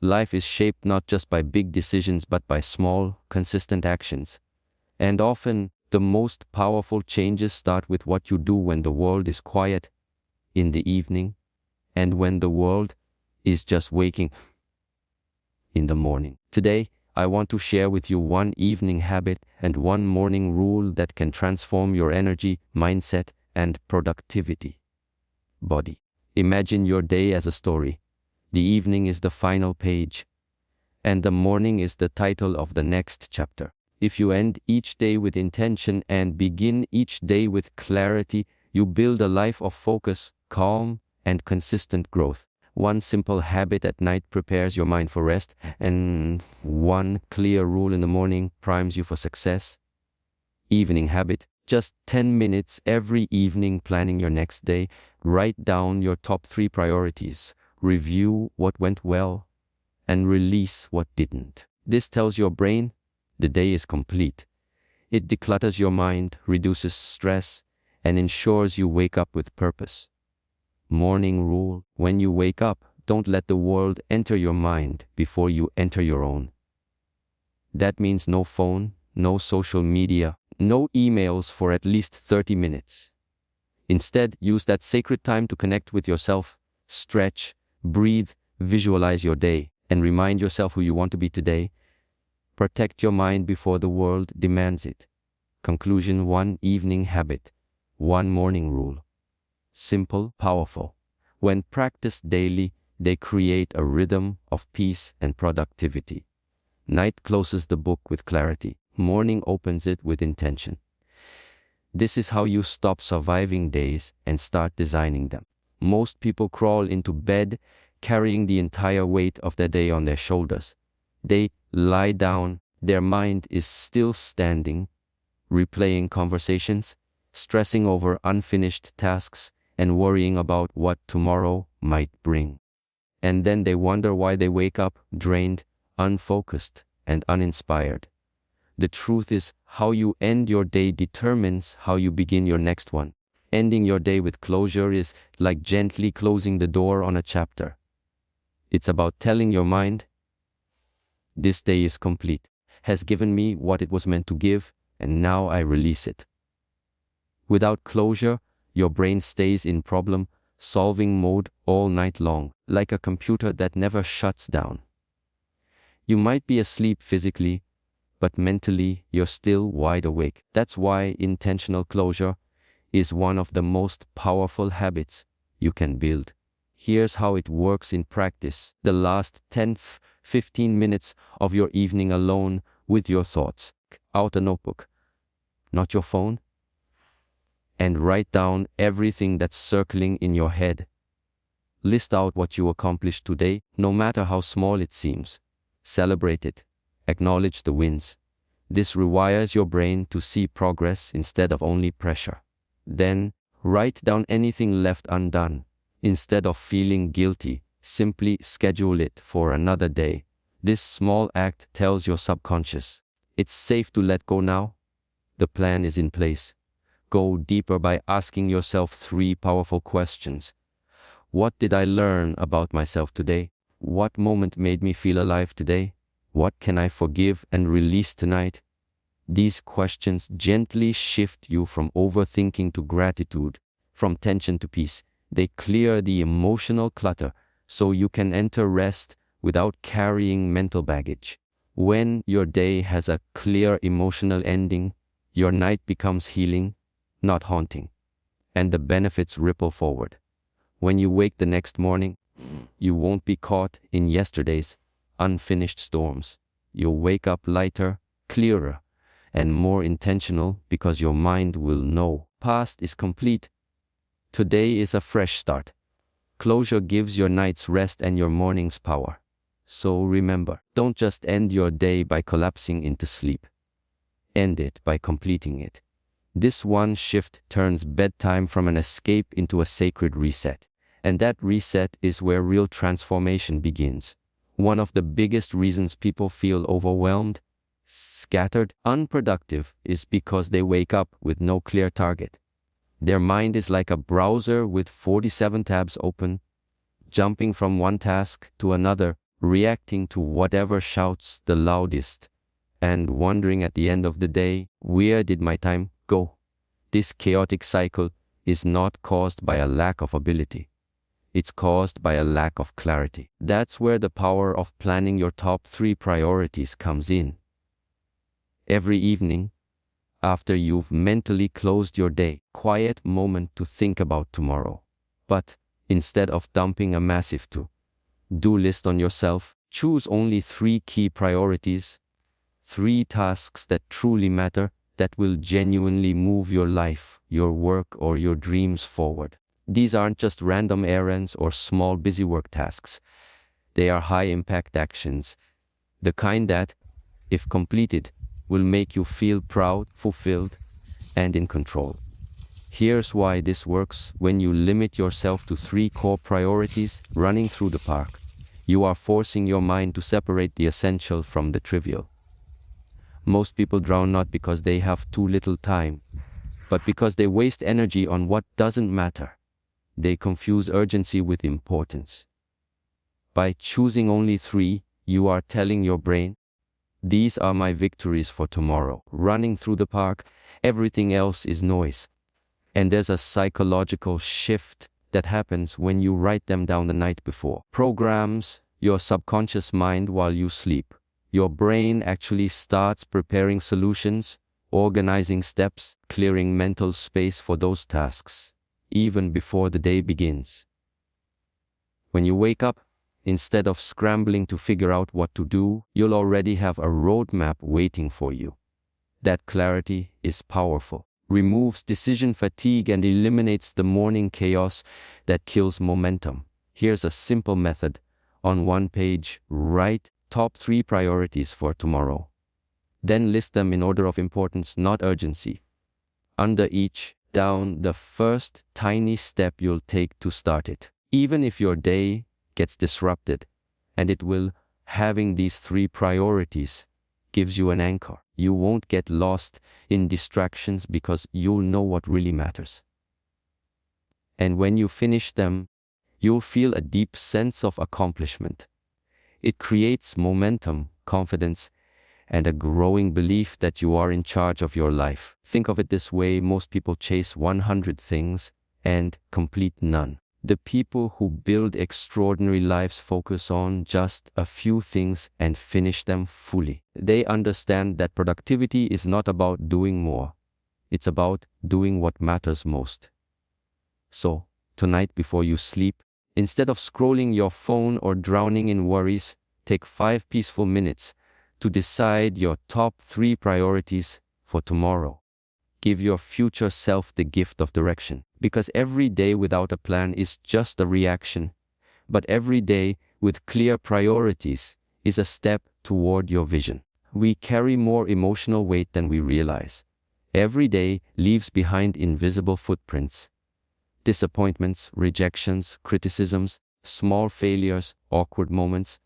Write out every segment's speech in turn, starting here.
Life is shaped not just by big decisions but by small, consistent actions. And often, the most powerful changes start with what you do when the world is quiet, in the evening, and when the world is just waking in the morning. Today, I want to share with you one evening habit and one morning rule that can transform your energy, mindset, and productivity. Body. Imagine your day as a story. The evening is the final page, and the morning is the title of the next chapter. If you end each day with intention and begin each day with clarity, you build a life of focus, calm, and consistent growth. One simple habit at night prepares your mind for rest, and one clear rule in the morning primes you for success. Evening habit. Just 10 minutes every evening planning your next day. Write down your top 3 priorities. Review what went well, and release what didn't. This tells your brain the day is complete. It declutters your mind, reduces stress, and ensures you wake up with purpose. Morning rule. When you wake up, don't let the world enter your mind before you enter your own. That means no phone, no social media, no emails for at least 30 minutes. Instead, use that sacred time to connect with yourself, stretch, breathe, visualize your day, and remind yourself who you want to be today. Protect your mind before the world demands it. Conclusion. One evening habit, one morning rule. Simple, powerful. When practiced daily, they create a rhythm of peace and productivity. Night closes the book with clarity. Morning opens it with intention. This is how you stop surviving days and start designing them. Most people crawl into bed carrying the entire weight of their day on their shoulders. They lie down, their mind is still standing, replaying conversations, stressing over unfinished tasks, and worrying about what tomorrow might bring. And then they wonder why they wake up drained, unfocused, and uninspired. The truth is, how you end your day determines how you begin your next one. Ending your day with closure is like gently closing the door on a chapter. It's about telling your mind, this day is complete, has given me what it was meant to give, and now I release it. Without closure, your brain stays in problem-solving mode all night long, like a computer that never shuts down. You might be asleep physically, but mentally you're still wide awake. That's why intentional closure is one of the most powerful habits you can build. Here's how it works in practice. The last 10-15 minutes of your evening alone with your thoughts. Out a notebook, not your phone, and write down everything that's circling in your head. List out what you accomplished today, no matter how small it seems. Celebrate it. Acknowledge the wins. This rewires your brain to see progress instead of only pressure. Then, write down anything left undone. Instead of feeling guilty, simply schedule it for another day. This small act tells your subconscious, it's safe to let go now. The plan is in place. Go deeper by asking yourself 3 powerful questions. What did I learn about myself today? What moment made me feel alive today? What can I forgive and release tonight? These questions gently shift you from overthinking to gratitude, from tension to peace. They clear the emotional clutter so you can enter rest without carrying mental baggage. When your day has a clear emotional ending, your night becomes healing, not haunting, and the benefits ripple forward. When you wake the next morning, you won't be caught in yesterday's unfinished storms. You'll wake up lighter, clearer, and more intentional because your mind will know past is complete. Today is a fresh start. Closure gives your nights rest and your mornings power. So remember, don't just end your day by collapsing into sleep. End it by completing it. This one shift turns bedtime from an escape into a sacred reset. And that reset is where real transformation begins. One of the biggest reasons people feel overwhelmed, scattered, unproductive is because they wake up with no clear target. Their mind is like a browser with 47 tabs open, jumping from one task to another reacting to whatever shouts the loudest, and wondering at the end of the day, where did my time go? This chaotic cycle is not caused by a lack of ability. It's caused by a lack of clarity. That's where the power of planning your top 3 priorities comes in. Every evening, after you've mentally closed your day, quiet moment to think about tomorrow. But instead of dumping a massive to-do list on yourself, choose only 3 key priorities, 3 tasks that truly matter, that will genuinely move your life, your work, or your dreams forward. These aren't just random errands or small busy work tasks. They are high-impact actions, the kind that, if completed, will make you feel proud, fulfilled, and in control. Here's why this works. When you limit yourself to 3 core priorities, running through the park, you are forcing your mind to separate the essential from the trivial. Most people drown not because they have too little time, but because they waste energy on what doesn't matter. They confuse urgency with importance. By choosing only 3, you are telling your brain, these are my victories for tomorrow. Running through the park, everything else is noise. And there's a psychological shift that happens when you write them down the night before. Programs your subconscious mind while you sleep. Your brain actually starts preparing solutions, organizing steps, clearing mental space for those tasks, even before the day begins. When you wake up, instead of scrambling to figure out what to do, you'll already have a roadmap waiting for you. That clarity is powerful, removes decision fatigue, and eliminates the morning chaos that kills momentum. Here's a simple method. On one page, write top 3 priorities for tomorrow. Then list them in order of importance, not urgency. Under each, down the first tiny step you'll take to start it. Even if your day gets disrupted, and it will, having these 3 priorities gives you an anchor. You won't get lost in distractions because you'll know what really matters. And when you finish them, you'll feel a deep sense of accomplishment. It creates momentum, confidence, and a growing belief that you are in charge of your life. Think of it this way: most people chase 100 things and complete none. The people who build extraordinary lives focus on just a few things and finish them fully. They understand that productivity is not about doing more. It's about doing what matters most. So, tonight before you sleep, instead of scrolling your phone or drowning in worries, take 5 peaceful minutes to decide your top 3 priorities for tomorrow. Give your future self the gift of direction, because every day without a plan is just a reaction, but every day with clear priorities is a step toward your vision. We carry more emotional weight than we realize. Every day leaves behind invisible footprints. Disappointments, rejections, criticisms, small failures, awkward moments,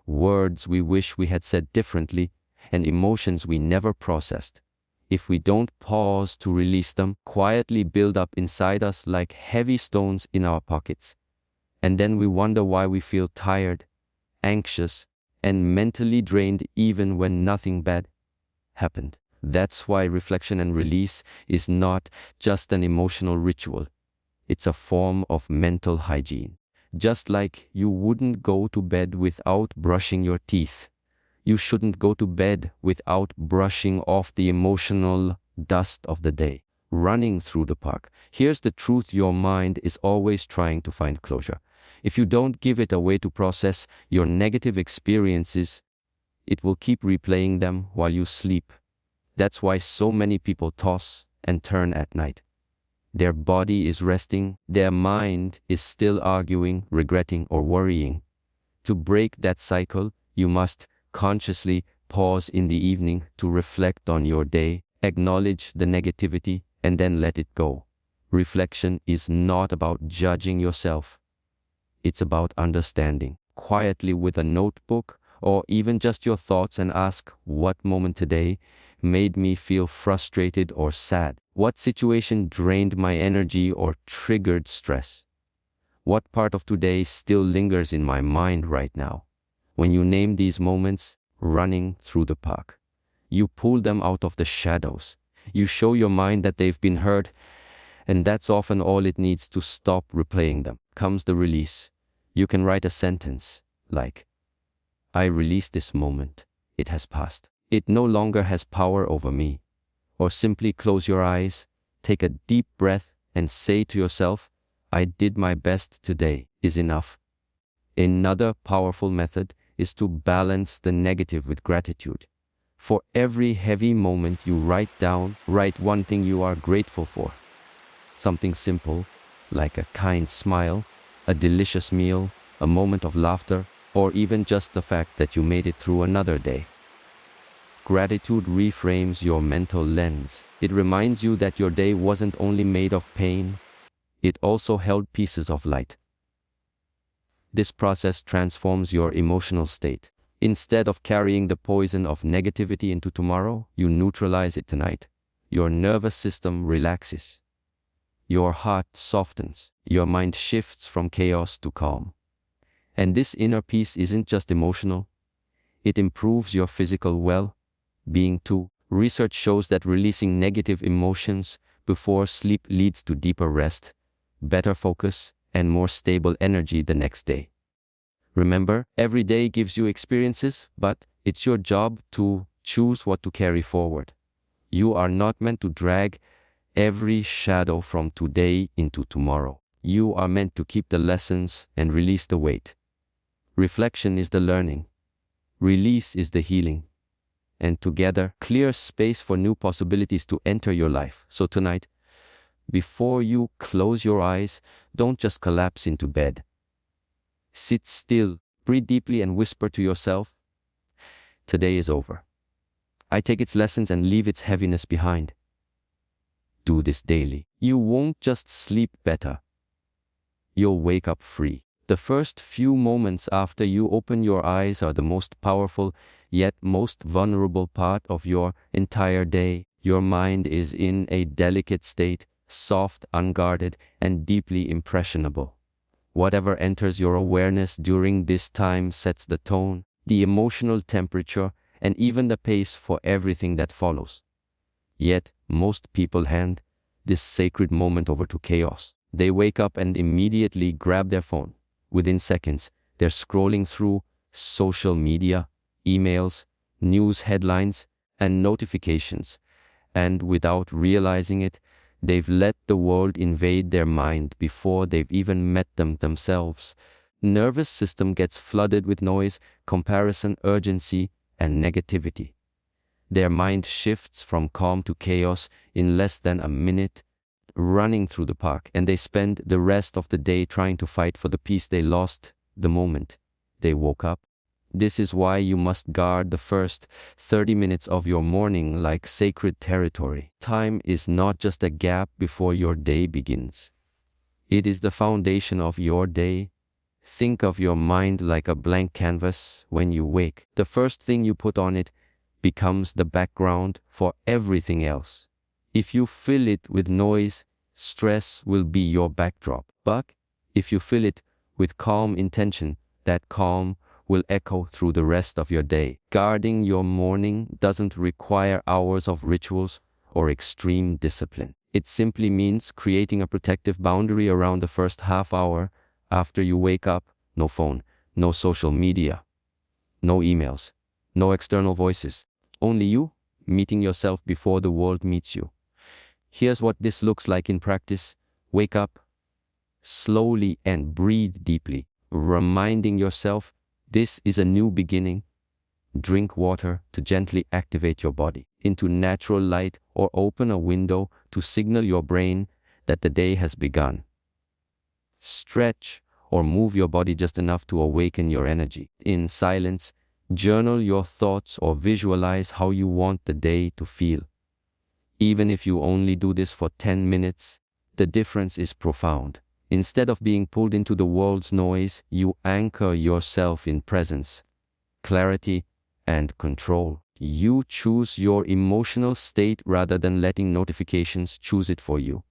words we wish we had said differently, and emotions we never processed. If we don't pause to release them, quietly build up inside us like heavy stones in our pockets. And then we wonder why we feel tired, anxious, and mentally drained even when nothing bad happened. That's why reflection and release is not just an emotional ritual. It's a form of mental hygiene. Just like you wouldn't go to bed without brushing your teeth, you shouldn't go to bed without brushing off the emotional dust of the day. Running through the park. Here's the truth: your mind is always trying to find closure. If you don't give it a way to process your negative experiences, it will keep replaying them while you sleep. That's why so many people toss and turn at night. Their body is resting, their mind is still arguing, regretting, or worrying. To break that cycle, you must consciously pause in the evening to reflect on your day, acknowledge the negativity, and then let it go. Reflection is not about judging yourself. It's about understanding. Quietly with a notebook, or even just your thoughts, and ask, what moment today made me feel frustrated or sad? What situation drained my energy or triggered stress? What part of today still lingers in my mind right now? When you name these moments, running through the park, you pull them out of the shadows. You show your mind that they've been heard, and that's often all it needs to stop replaying them. Comes the release. You can write a sentence like, I release this moment. It has passed. It no longer has power over me. Or simply close your eyes, take a deep breath, and say to yourself, I did my best today is enough. Another powerful method is to balance the negative with gratitude. For every heavy moment you write one thing you are grateful for. Something simple, like a kind smile, a delicious meal, a moment of laughter, or even just the fact that you made it through another day. Gratitude reframes your mental lens. It reminds you that your day wasn't only made of pain, it also held pieces of light. This process transforms your emotional state. Instead of carrying the poison of negativity into tomorrow, you neutralize it tonight. Your nervous system relaxes. Your heart softens. Your mind shifts from chaos to calm. And this inner peace isn't just emotional. It improves your physical well-being too. Research shows that releasing negative emotions before sleep leads to deeper rest, better focus, and more stable energy the next day. Remember, every day gives you experiences, but it's your job to choose what to carry forward. You are not meant to drag every shadow from today into tomorrow. You are meant to keep the lessons and release the weight. Reflection is the learning. Release is the healing. And together, clear space for new possibilities to enter your life. So tonight, before you close your eyes, don't just collapse into bed. Sit still, breathe deeply, and whisper to yourself, today is over. I take its lessons and leave its heaviness behind. Do this daily. You won't just sleep better. You'll wake up free. The first few moments after you open your eyes are the most powerful, yet most vulnerable part of your entire day. Your mind is in a delicate state, soft, unguarded, and deeply impressionable. Whatever enters your awareness during this time sets the tone, the emotional temperature, and even the pace for everything that follows. Yet, most people hand this sacred moment over to chaos. They wake up and immediately grab their phone. Within seconds, they're scrolling through social media, emails, news headlines, and notifications. And without realizing it, they've let the world invade their mind before they've even met them themselves. Nervous system gets flooded with noise, comparison, urgency, and negativity. Their mind shifts from calm to chaos in less than a minute, running through the park, and they spend the rest of the day trying to fight for the peace they lost the moment they woke up. This is why you must guard the first 30 minutes of your morning like sacred territory. Time is not just a gap before your day begins. It is the foundation of your day. Think of your mind like a blank canvas. When you wake, the first thing you put on it becomes the background for everything else. If you fill it with noise, stress will be your backdrop. But if you fill it with calm intention, that calm will echo through the rest of your day. Guarding your morning doesn't require hours of rituals or extreme discipline. It simply means creating a protective boundary around the first half hour after you wake up. No phone, no social media, no emails, no external voices. Only you, meeting yourself before the world meets you. Here's what this looks like in practice. Wake up slowly and breathe deeply, reminding yourself this is a new beginning. Drink water to gently activate your body into natural light, or open a window to signal your brain that the day has begun. Stretch or move your body just enough to awaken your energy. In silence, journal your thoughts or visualize how you want the day to feel. Even if you only do this for 10 minutes, the difference is profound. Instead of being pulled into the world's noise, you anchor yourself in presence, clarity, and control. You choose your emotional state rather than letting notifications choose it for you.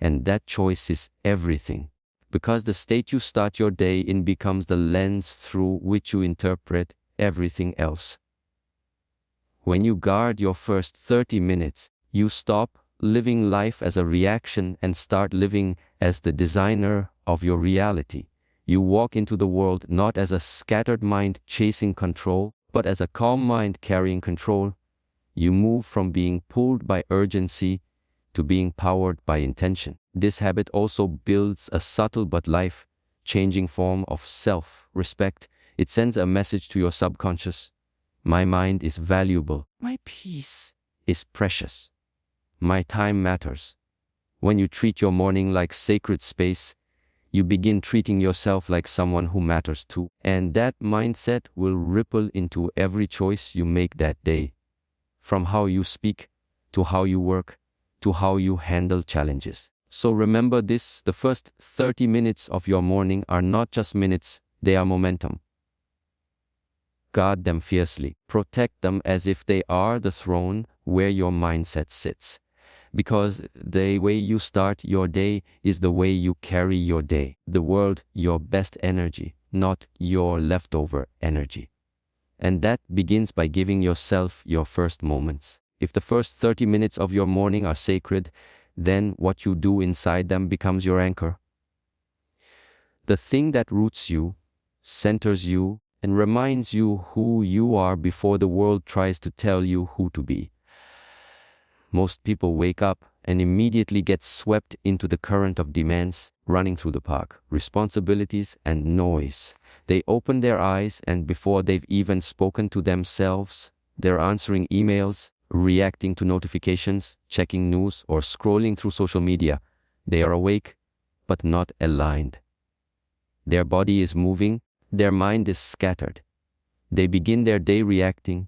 And that choice is everything. because the state you start your day in becomes the lens through which you interpret everything else. When you guard your first 30 minutes, you stop living life as a reaction and start living as the designer of your reality. You walk into the world not as a scattered mind chasing control, but as a calm mind carrying control. You move from being pulled by urgency to being powered by intention. This habit also builds a subtle but life-changing form of self-respect. It sends a message to your subconscious. My mind is valuable. My peace is precious. My time matters. When you treat your morning like sacred space, you begin treating yourself like someone who matters too. And that mindset will ripple into every choice you make that day. From how you speak, to how you work, to how you handle challenges. So remember this, the first 30 minutes of your morning are not just minutes, they are momentum. Guard them fiercely. Protect them as if they are the throne where your mindset sits. Because the way you start your day is the way you carry your day. The world, your best energy, not your leftover energy. And that begins by giving yourself your first moments. If the first 30 minutes of your morning are sacred, then what you do inside them becomes your anchor. The thing that roots you, centers you, and reminds you who you are before the world tries to tell you who to be. Most people wake up and immediately get swept into the current of demands running through the park, responsibilities and noise. They open their eyes and before they've even spoken to themselves, they're answering emails, reacting to notifications, checking news, or scrolling through social media. They are awake, but not aligned. Their body is moving, their mind is scattered. They begin their day reacting,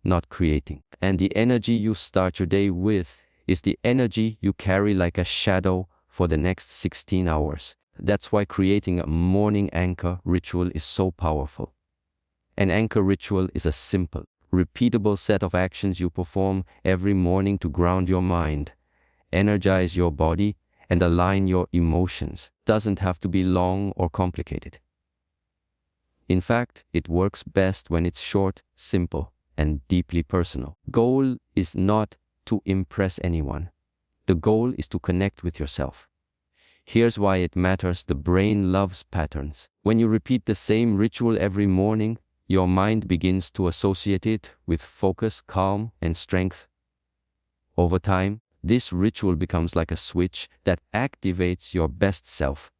not creating. And the energy you start your day with is the energy you carry like a shadow for the next 16 hours. That's why creating a morning anchor ritual is so powerful. An anchor ritual is a simple, repeatable set of actions you perform every morning to ground your mind, energize your body, and align your emotions. Doesn't have to be long or complicated. In fact, it works best when it's short, simple, and deeply personal. Goal is not to impress anyone. The goal is to connect with yourself. Here's why it matters. The brain loves patterns. When you repeat the same ritual every morning, your mind begins to associate it with focus, calm, and strength. Over time, this ritual becomes like a switch that activates your best self.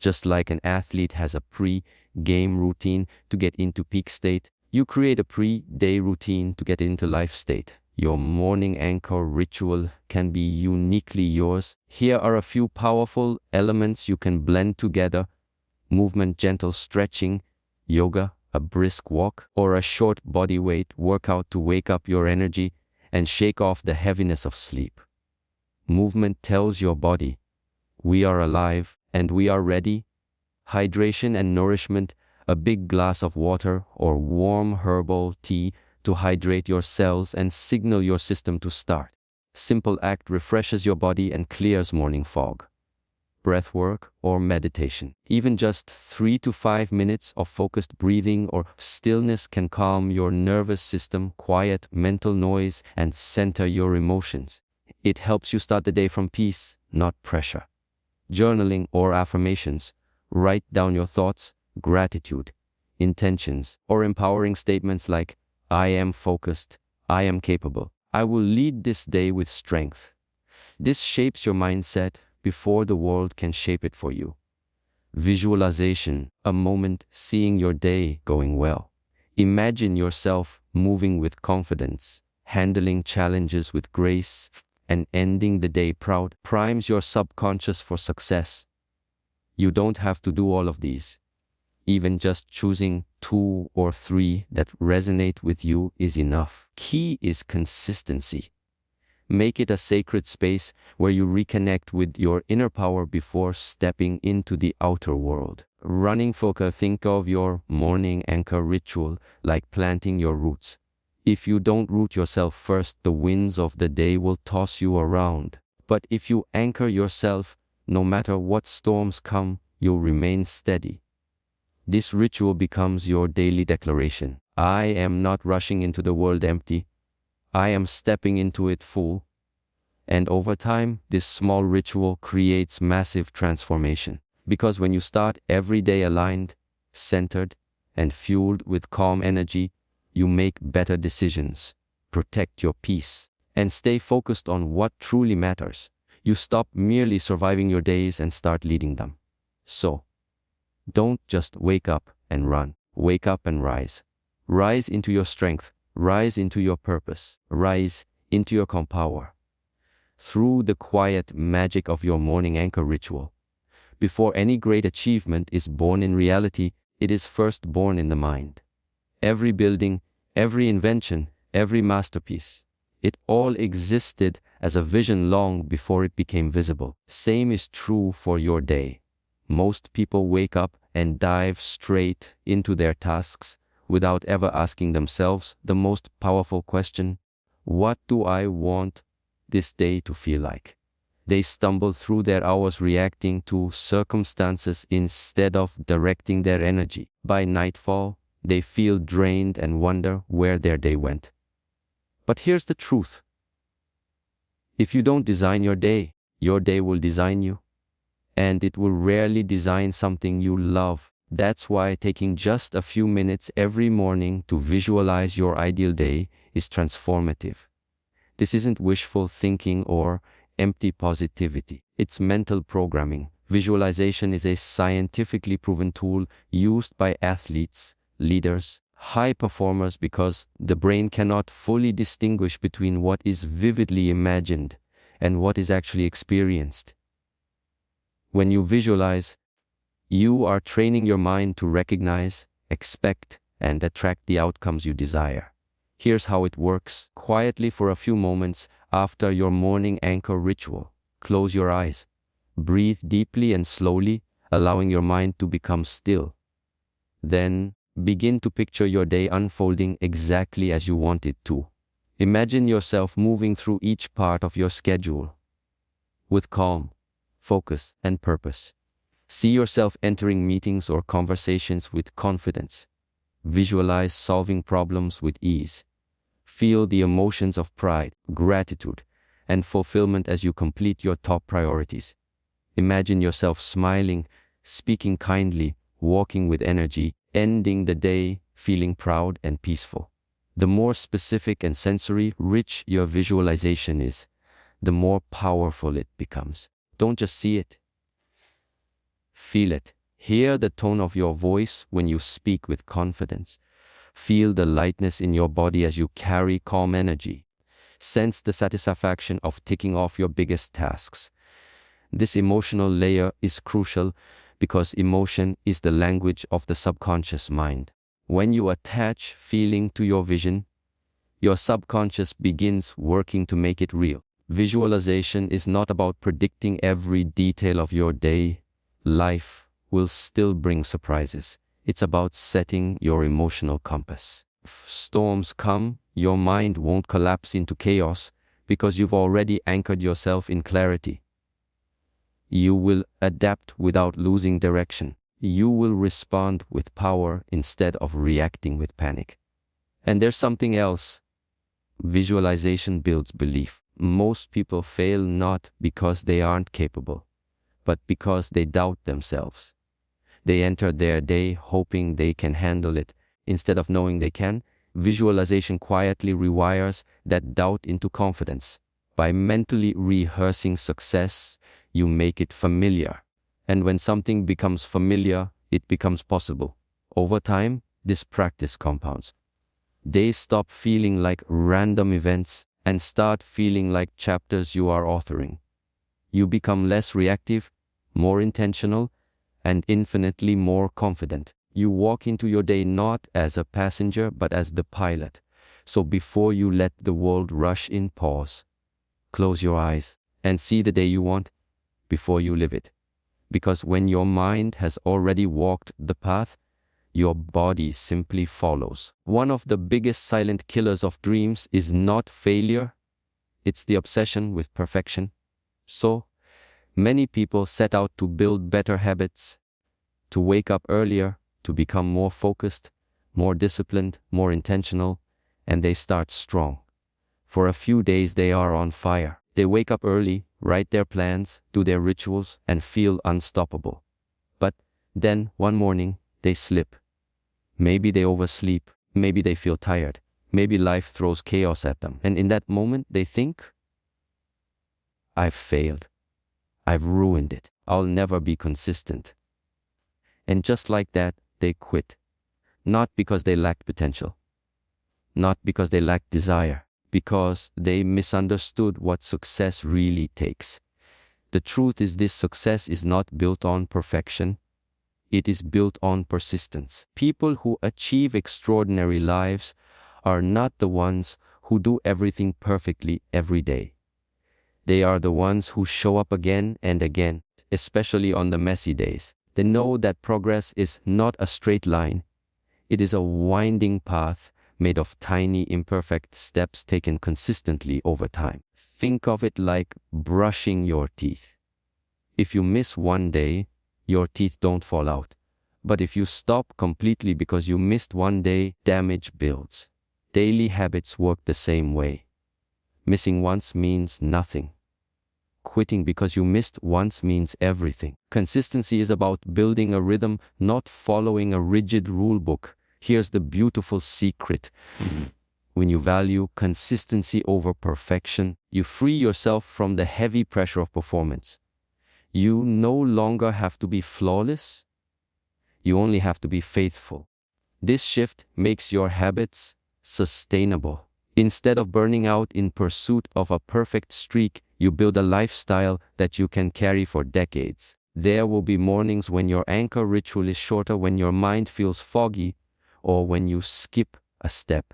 Just like an athlete has a pre-game routine to get into peak state, you create a pre-day routine to get into life state. Your morning anchor ritual can be uniquely yours. Here are a few powerful elements you can blend together: movement, gentle stretching, yoga, a brisk walk, or a short body weight workout to wake up your energy and shake off the heaviness of sleep. Movement tells your body, we are alive and we are ready. Hydration and nourishment, a big glass of water or warm herbal tea to hydrate your cells and signal your system to start. Simple act refreshes your body and clears morning fog. Breath work or meditation. Even just 3 to 5 minutes of focused breathing or stillness can calm your nervous system, quiet mental noise, and center your emotions. It helps you start the day from peace, not pressure. Journaling or affirmations. Write down your thoughts, gratitude, intentions, or empowering statements like, I am focused, I am capable, I will lead this day with strength. This shapes your mindset before the world can shape it for you. Visualization, a moment seeing your day going well. Imagine yourself moving with confidence, handling challenges with grace, and ending the day proud. Primes your subconscious for success. You don't have to do all of these. Even just choosing 2 or 3 that resonate with you is enough. Key is consistency. Make it a sacred space where you reconnect with your inner power before stepping into the outer world. Running focus. Think of your morning anchor ritual like planting your roots. If you don't root yourself first, the winds of the day will toss you around. But if you anchor yourself, no matter what storms come, you'll remain steady. This ritual becomes your daily declaration. I am not rushing into the world empty. I am stepping into it full. And over time, this small ritual creates massive transformation. Because when you start every day aligned, centered, and fueled with calm energy, you make better decisions, protect your peace, and stay focused on what truly matters. You stop merely surviving your days and start leading them. So, don't just wake up and run. Wake up and rise. Rise into your strength. Rise into your purpose. Rise into your calm power. Through the quiet magic of your morning anchor ritual. Before any great achievement is born in reality, it is first born in the mind. Every building, every invention, every masterpiece, it all existed as a vision long before it became visible. Same is true for your day. Most people wake up and dive straight into their tasks without ever asking themselves the most powerful question: what do I want this day to feel like? They stumble through their hours reacting to circumstances instead of directing their energy. By nightfall, they feel drained and wonder where their day went. But here's the truth. If you don't design your day will design you. And it will rarely design something you love. That's why taking just a few minutes every morning to visualize your ideal day is transformative. This isn't wishful thinking or empty positivity. It's mental programming. Visualization is a scientifically proven tool used by athletes, leaders, high performers because the brain cannot fully distinguish between what is vividly imagined and what is actually experienced. When you visualize, you are training your mind to recognize, expect, and attract the outcomes you desire. Here's how it works. Quietly for a few moments after your morning anchor ritual, close your eyes. Breathe deeply and slowly, allowing your mind to become still. Then, begin to picture your day unfolding exactly as you want it to. Imagine yourself moving through each part of your schedule with calm, focus, and purpose. See yourself entering meetings or conversations with confidence. Visualize solving problems with ease. Feel the emotions of pride, gratitude, and fulfillment as you complete your top priorities. Imagine yourself smiling, speaking kindly, walking with energy, ending the day feeling proud and peaceful. The more specific and sensory rich your visualization is, the more powerful it becomes. Don't just see it. Feel it. Hear the tone of your voice when you speak with confidence. Feel the lightness in your body as you carry calm energy. Sense the satisfaction of ticking off your biggest tasks. This emotional layer is crucial because emotion is the language of the subconscious mind. When you attach feeling to your vision, your subconscious begins working to make it real. Visualization is not about predicting every detail of your day. Life will still bring surprises. It's about setting your emotional compass. If storms come, your mind won't collapse into chaos because you've already anchored yourself in clarity. You will adapt without losing direction. You will respond with power instead of reacting with panic. And there's something else. Visualization builds belief. Most people fail not because they aren't capable, but because they doubt themselves. They enter their day hoping they can handle it. Instead of knowing they can, visualization quietly rewires that doubt into confidence. By mentally rehearsing success, you make it familiar. And when something becomes familiar, it becomes possible. Over time, this practice compounds. Days stop feeling like random events and start feeling like chapters you are authoring. You become less reactive, more intentional, and infinitely more confident. You walk into your day not as a passenger but as the pilot. So before you let the world rush in, pause, close your eyes, and see the day you want before you live it. Because when your mind has already walked the path, your body simply follows. One of the biggest silent killers of dreams is not failure, it's the obsession with perfection. So, many people set out to build better habits, to wake up earlier, to become more focused, more disciplined, more intentional, and they start strong. For a few days they are on fire. They wake up early, write their plans, do their rituals, and feel unstoppable. But then, one morning, they slip. Maybe they oversleep, maybe they feel tired, maybe life throws chaos at them. And in that moment, they think, I've failed. I've ruined it. I'll never be consistent. And just like that, they quit. Not because they lacked potential. Not because they lacked desire. Because they misunderstood what success really takes. The truth is, this success is not built on perfection. It is built on persistence. People who achieve extraordinary lives are not the ones who do everything perfectly every day. They are the ones who show up again and again, especially on the messy days. They know that progress is not a straight line. It is a winding path made of tiny, imperfect steps taken consistently over time. Think of it like brushing your teeth. If you miss one day, your teeth don't fall out. But if you stop completely because you missed one day, damage builds. Daily habits work the same way. Missing once means nothing. Quitting because you missed once means everything. Consistency is about building a rhythm, not following a rigid rule book. Here's the beautiful secret. When you value consistency over perfection, you free yourself from the heavy pressure of performance. You no longer have to be flawless. You only have to be faithful. This shift makes your habits sustainable. Instead of burning out in pursuit of a perfect streak, you build a lifestyle that you can carry for decades. There will be mornings when your anchor ritual is shorter, when your mind feels foggy, or when you skip a step.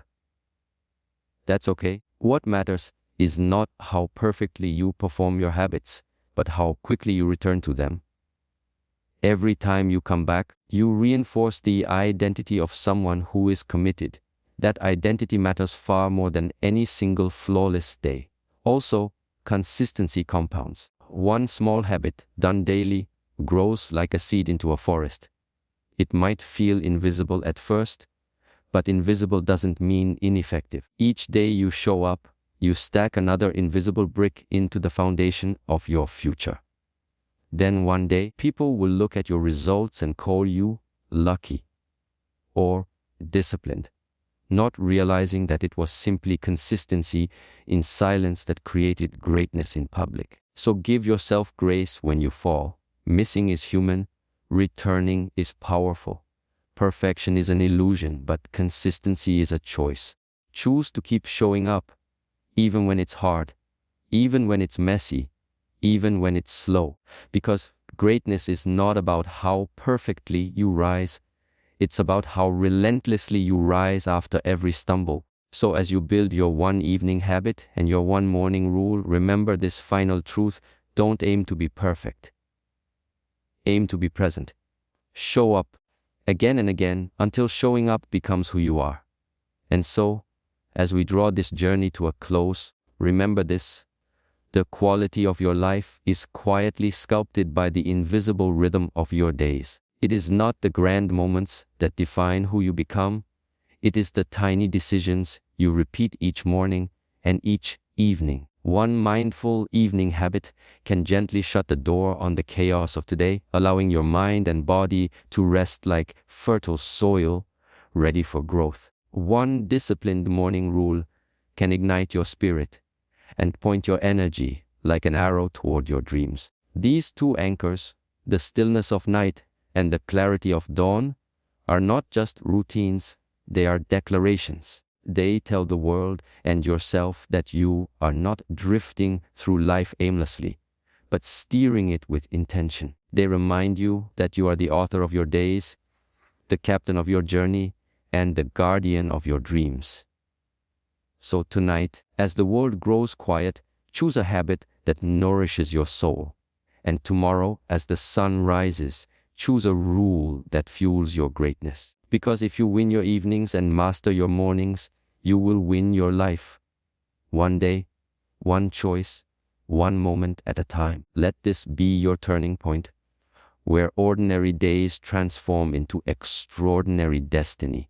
That's okay. What matters is not how perfectly you perform your habits, but how quickly you return to them. Every time you come back, you reinforce the identity of someone who is committed. That identity matters far more than any single flawless day. Also, consistency compounds. One small habit, done daily, grows like a seed into a forest. It might feel invisible at first, but invisible doesn't mean ineffective. Each day you show up, you stack another invisible brick into the foundation of your future. Then one day, people will look at your results and call you lucky or disciplined, not realizing that it was simply consistency in silence that created greatness in public. So give yourself grace when you fall. Missing is human, returning is powerful. Perfection is an illusion, but consistency is a choice. Choose to keep showing up, even when it's hard, even when it's messy, even when it's slow. Because greatness is not about how perfectly you rise, it's about how relentlessly you rise after every stumble. So as you build your one evening habit and your one morning rule, remember this final truth: don't aim to be perfect. Aim to be present. Show up again and again until showing up becomes who you are. And so, as we draw this journey to a close, remember this: the quality of your life is quietly sculpted by the invisible rhythm of your days. It is not the grand moments that define who you become. It is the tiny decisions you repeat each morning and each evening. One mindful evening habit can gently shut the door on the chaos of today, allowing your mind and body to rest like fertile soil, ready for growth. One disciplined morning rule can ignite your spirit and point your energy like an arrow toward your dreams. These two anchors, the stillness of night and the clarity of dawn, are not just routines, they are declarations. They tell the world and yourself that you are not drifting through life aimlessly, but steering it with intention. They remind you that you are the author of your days, the captain of your journey, and the guardian of your dreams. So tonight, as the world grows quiet, choose a habit that nourishes your soul. And tomorrow, as the sun rises, choose a rule that fuels your greatness. Because if you win your evenings and master your mornings, you will win your life. One day, one choice, one moment at a time. Let this be your turning point. where ordinary days transform into extraordinary destiny.